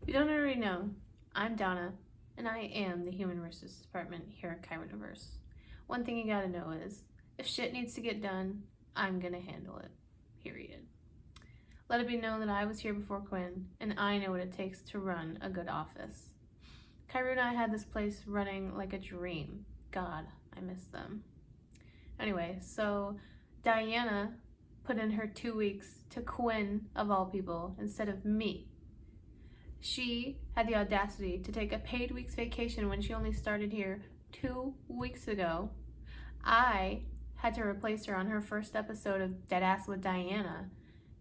If you don't already know, I'm Donna, and I am the Human Resources Department here at Chirouniverse. One thing you gotta know is, if shit needs to get done, I'm gonna handle it. Period. Let it be known that I was here before Quinn, and I know what it takes to run a good office. Kyra and I had this place running like a dream. God, I miss them. Anyway, so Diana put in her 2 weeks to Quinn, of all people, instead of me. She had the audacity to take a paid week's vacation when she only started here 2 weeks ago. I had to replace her on her first episode of Deadass with Diana,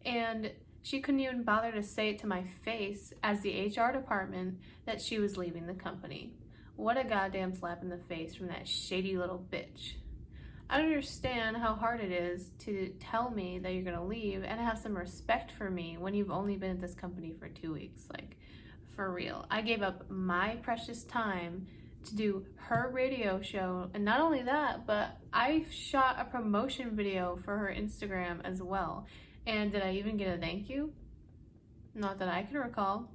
and she couldn't even bother to say it to my face as the HR department that she was leaving the company. What a goddamn slap in the face from that shady little bitch. I don't understand how hard it is to tell me that you're gonna leave and have some respect for me when you've only been at this company for 2 weeks. Like, for real. I gave up my precious time to do her radio show, and not only that, but I shot a promotion video for her Instagram as well. And did I even get a thank you? Not that I can recall.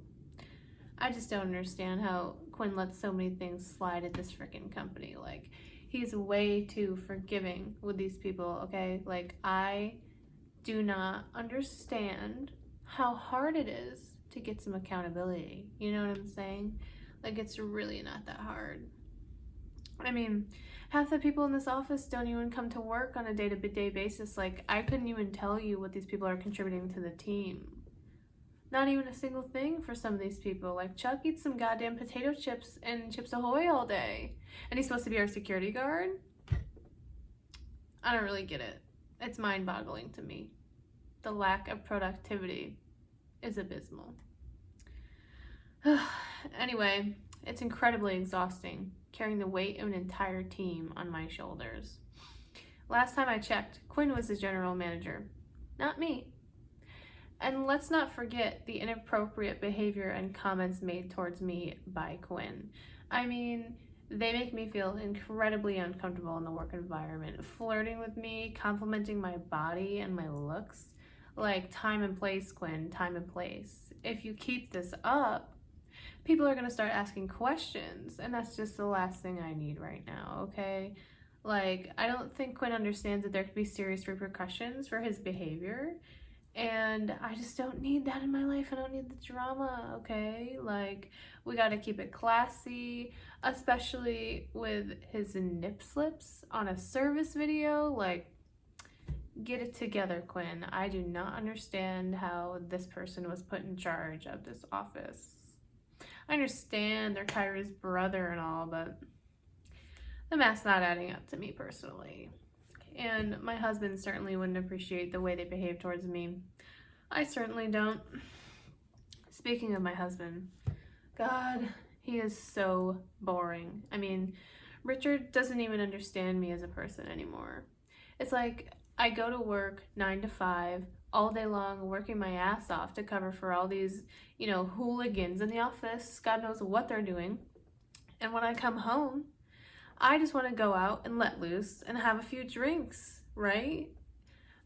I just don't understand how Quinn lets so many things slide at this freaking company. Like, he's way too forgiving with these people, okay? Like, I do not understand how hard it is to get some accountability. You know what I'm saying? Like, it's really not that hard. I mean, half the people in this office don't even come to work on a day-to-day basis. Like, I couldn't even tell you what these people are contributing to the team. Not even a single thing for some of these people. Like, Chuck eats some goddamn potato chips and Chips Ahoy all day. And he's supposed to be our security guard? I don't really get it. It's mind-boggling to me. The lack of productivity is abysmal. Anyway, it's incredibly exhausting carrying the weight of an entire team on my shoulders. Last time I checked, Quinn was the general manager, not me. And let's not forget the inappropriate behavior and comments made towards me by Quinn. I mean, they make me feel incredibly uncomfortable in the work environment. Flirting with me, complimenting my body and my looks. Like, time and place, Quinn, time and place. If you keep this up, people are going to start asking questions, and that's just the last thing I need right now, okay? Like, I don't think Quinn understands that there could be serious repercussions for his behavior, and I just don't need that in my life. I don't need the drama, okay? Like, we got to keep it classy, especially with his nip slips on a service video. Like, get it together, Quinn. I do not understand how this person was put in charge of this office. I understand they're Kyra's brother and all, but the math's not adding up to me personally. And my husband certainly wouldn't appreciate the way they behave towards me. I certainly don't. Speaking of my husband, God, he is so boring. I mean, Richard doesn't even understand me as a person anymore. It's like I go to work 9 to 5, all day long, working my ass off to cover for all these, hooligans in the office. God knows what they're doing. And when I come home, I just want to go out and let loose and have a few drinks, right?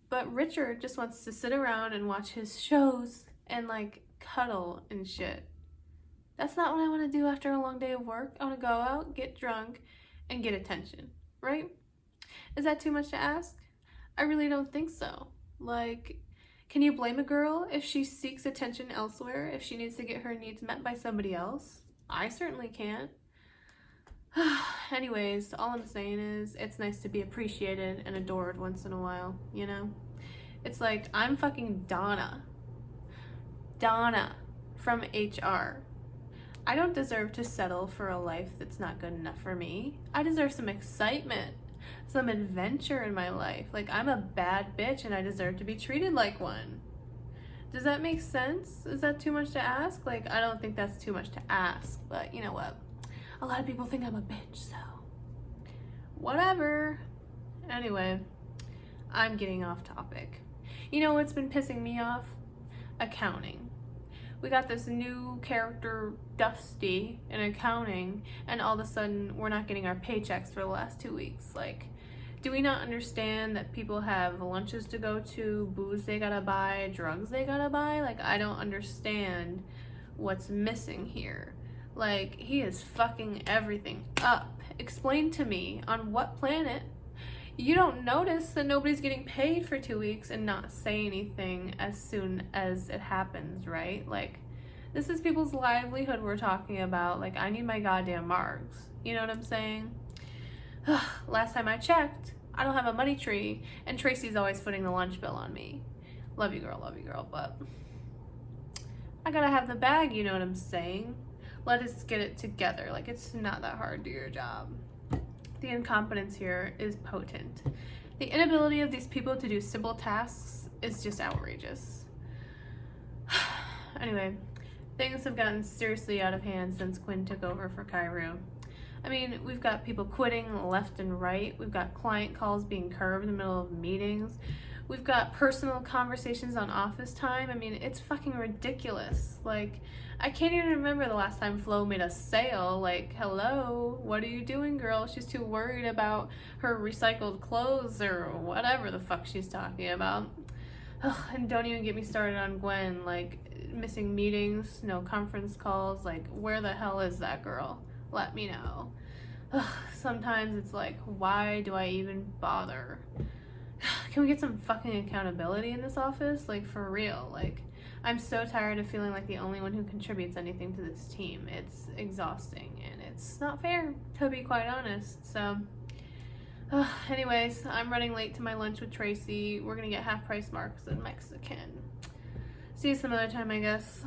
But Richard just wants to sit around and watch his shows and, cuddle and shit. That's not what I want to do after a long day of work. I want to go out, get drunk, and get attention, right? Is that too much to ask? I really don't think so. Like, can you blame a girl if she seeks attention elsewhere, if she needs to get her needs met by somebody else? I certainly can't. Anyways, all I'm saying is it's nice to be appreciated and adored once in a while, you know? It's like, I'm fucking Donna. Donna from HR. I don't deserve to settle for a life that's not good enough for me. I deserve some excitement, some adventure in my life. Like, I'm a bad bitch and I deserve to be treated like one. Does that make sense? Is that too much to ask? Like, I don't think that's too much to ask, but you know what? A lot of people think I'm a bitch, so whatever. Anyway, I'm getting off topic. You know what's been pissing me off? Accounting. We got this new character, Dusty, in accounting, and all of a sudden we're not getting our paychecks for the last 2 weeks. Like, do we not understand that people have lunches to go to, booze they gotta buy, drugs they gotta buy? Like, I don't understand what's missing here. Like, he is fucking everything up. Explain to me, on what planet you don't notice that nobody's getting paid for 2 weeks and not say anything as soon as it happens, right? Like, this is people's livelihood we're talking about. Like, I need my goddamn marks. You know what I'm saying? Last time I checked, I don't have a money tree, and Tracy's always footing the lunch bill on me. Love you, girl, but I gotta have the bag, you know what I'm saying? Let us get it together. Like, it's not that hard. Do your job. The incompetence here is potent. The inability of these people to do simple tasks is just outrageous. Anyway, things have gotten seriously out of hand since Quinn took over for Kairu. I mean, we've got people quitting left and right. We've got client calls being curved in the middle of meetings. We've got personal conversations on office time. I mean, it's fucking ridiculous. Like, I can't even remember the last time Flo made a sale. Like, hello, what are you doing, girl? She's too worried about her recycled clothes or whatever the fuck she's talking about. Ugh, and don't even get me started on Gwen. Like, missing meetings, no conference calls. Like, where the hell is that girl? Let me know. Ugh, sometimes it's like, why do I even bother? Can we get some fucking accountability in this office? Like, for real. Like, I'm so tired of feeling like the only one who contributes anything to this team. It's exhausting, and it's not fair, to be quite honest. So, anyways, I'm running late to my lunch with Tracy. We're gonna get half-price marks in Mexican. See you some other time, I guess.